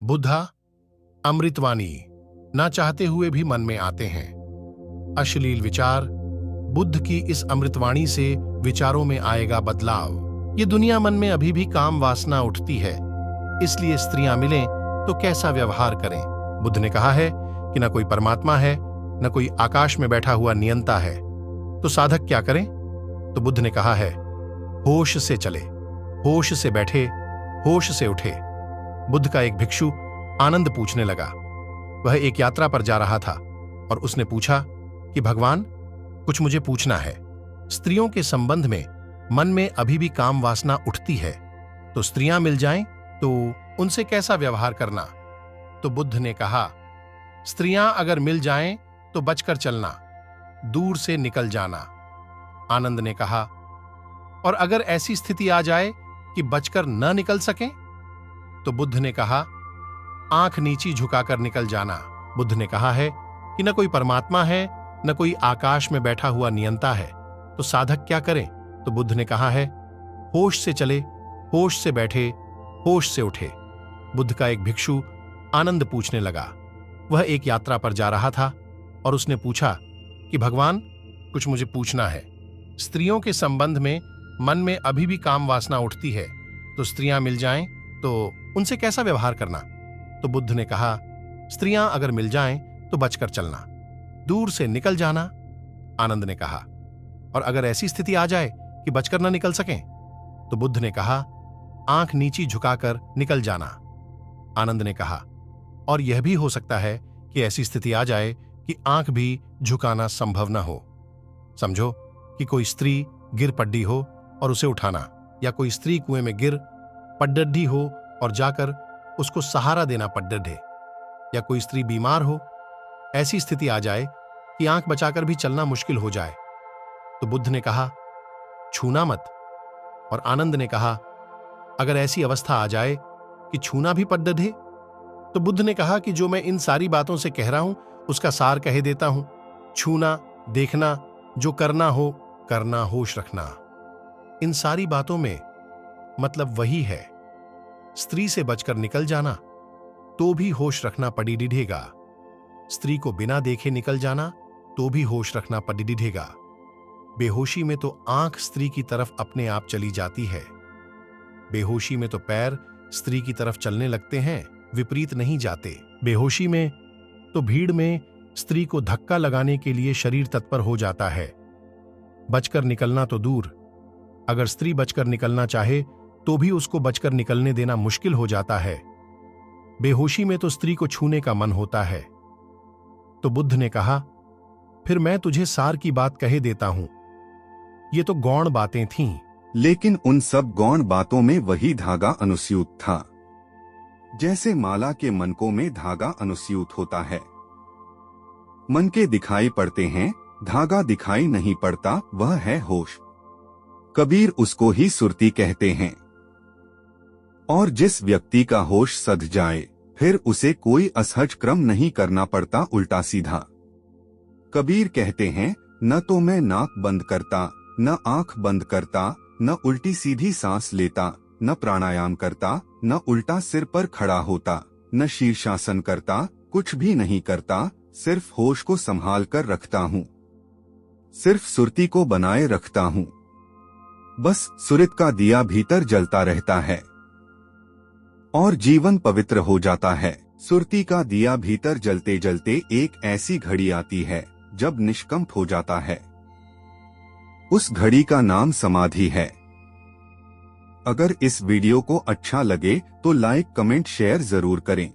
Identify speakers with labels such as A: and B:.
A: बुद्धा अमृतवाणी ना चाहते हुए भी मन में आते हैं। अश्लील विचार। बुद्ध की इस अमृतवाणी से विचारों में आएगा बदलाव। ये दुनिया मन में अभी भी काम वासना उठती है, इसलिए स्त्रियां मिलें तो कैसा व्यवहार करें। बुद्ध ने कहा है कि न कोई परमात्मा है, न कोई आकाश में बैठा हुआ नियंता है, तो साधक क्या करें। तो बुद्ध ने कहा है, होश से चले, होश से बैठे, होश से उठे। बुद्ध का एक भिक्षु आनंद पूछने लगा। वह एक यात्रा पर जा रहा था और उसने पूछा कि भगवान, कुछ मुझे पूछना है। स्त्रियों के संबंध में मन में अभी भी काम वासना उठती है, तो स्त्रियां मिल जाएं तो उनसे कैसा व्यवहार करना। तो बुद्ध ने कहा, स्त्रियां अगर मिल जाएं तो बचकर चलना, दूर से निकल जाना। आनंद ने कहा, और अगर ऐसी स्थिति आ जाए कि बचकर न निकल सकें। तो बुद्ध ने कहा, आंख नीची झुकाकर निकल जाना। बुद्ध ने कहा है कि न कोई परमात्मा है, न कोई आकाश में बैठा हुआ नियंता है, तो साधक क्या करे। तो बुद्ध ने कहा है, होश से चले, होश से बैठे, होश से उठे। बुद्ध का एक भिक्षु आनंद पूछने लगा। वह एक यात्रा पर जा रहा था और उसने पूछा कि भगवान, कुछ मुझे पूछना है। स्त्रियों के संबंध में मन में अभी भी काम वासना उठती है, तो स्त्रियां मिल जाएं तो उनसे कैसा व्यवहार करना। तो बुद्ध ने कहा, स्त्रियां अगर मिल जाएं तो बचकर चलना, दूर से निकल जाना। आनंद ने कहा, और अगर ऐसी स्थिति आ जाए कि बचकर न निकल सकें। तो बुद्ध ने कहा, आंख नीची झुकाकर निकल जाना। आनंद ने कहा, और यह भी हो सकता है कि ऐसी स्थिति आ जाए कि आंख भी झुकाना संभव न हो। समझो कि कोई स्त्री गिर पड्डी हो और उसे उठाना, या कोई स्त्री कुएं में गिर पड्डढ़ी हो और जाकर उसको सहारा देना पड्डढ़े, या कोई स्त्री बीमार हो, ऐसी स्थिति आ जाए कि आंख बचाकर भी चलना मुश्किल हो जाए। तो बुद्ध ने कहा, छूना मत। और आनंद ने कहा, अगर ऐसी अवस्था आ जाए कि छूना भी पड्डढ़े। तो बुद्ध ने कहा कि जो मैं इन सारी बातों से कह रहा हूं उसका सार कह देता हूं। छूना, देखना, जो करना हो करना, होश रखना, इन सारी बातों में मतलब वही है। स्त्री से बचकर निकल जाना तो भी होश रखना पड़ी डिढ़ेगा। स्त्री को बिना देखे निकल जाना तो भी होश रखना पड़ी डिढ़ेगा। बेहोशी में तो आंख स्त्री की तरफ अपने आप चली जाती है, बेहोशी में तो पैर स्त्री की तरफ चलने लगते हैं, विपरीत नहीं जाते। बेहोशी में तो भीड़ में स्त्री को धक्का लगाने के लिए शरीर तत्पर हो जाता है। बचकर निकलना तो दूर, अगर स्त्री बचकर निकलना चाहे तो भी उसको बचकर निकलने देना मुश्किल हो जाता है। बेहोशी में तो स्त्री को छूने का मन होता है। तो बुद्ध ने कहा, फिर मैं तुझे सार की बात कहे देता हूं। ये तो गौण बातें थीं,
B: लेकिन उन सब गौण बातों में वही धागा अनुस्यूत था, जैसे माला के मनकों में धागा अनुस्यूत होता है। मन के दिखाई पड़ते हैं, धागा दिखाई नहीं पड़ता, वह है होश। कबीर उसको ही सुरती कहते हैं। और जिस व्यक्ति का होश सध जाए, फिर उसे कोई असहज क्रम नहीं करना पड़ता, उल्टा सीधा। कबीर कहते हैं, न तो मैं नाक बंद करता, न आंख बंद करता, न उल्टी सीधी सांस लेता, न प्राणायाम करता, न उल्टा सिर पर खड़ा होता, न शीर्षासन करता, कुछ भी नहीं करता, सिर्फ होश को संभाल कर रखता हूँ, सिर्फ सुरती को बनाए रखता हूँ। बस सुरत का दिया भीतर जलता रहता है और जीवन पवित्र हो जाता है। सुरती का दिया भीतर जलते जलते एक ऐसी घड़ी आती है जब निष्कंप हो जाता है। उस घड़ी का नाम समाधि है। अगर इस वीडियो को अच्छा लगे तो लाइक, कमेंट, शेयर जरूर करें।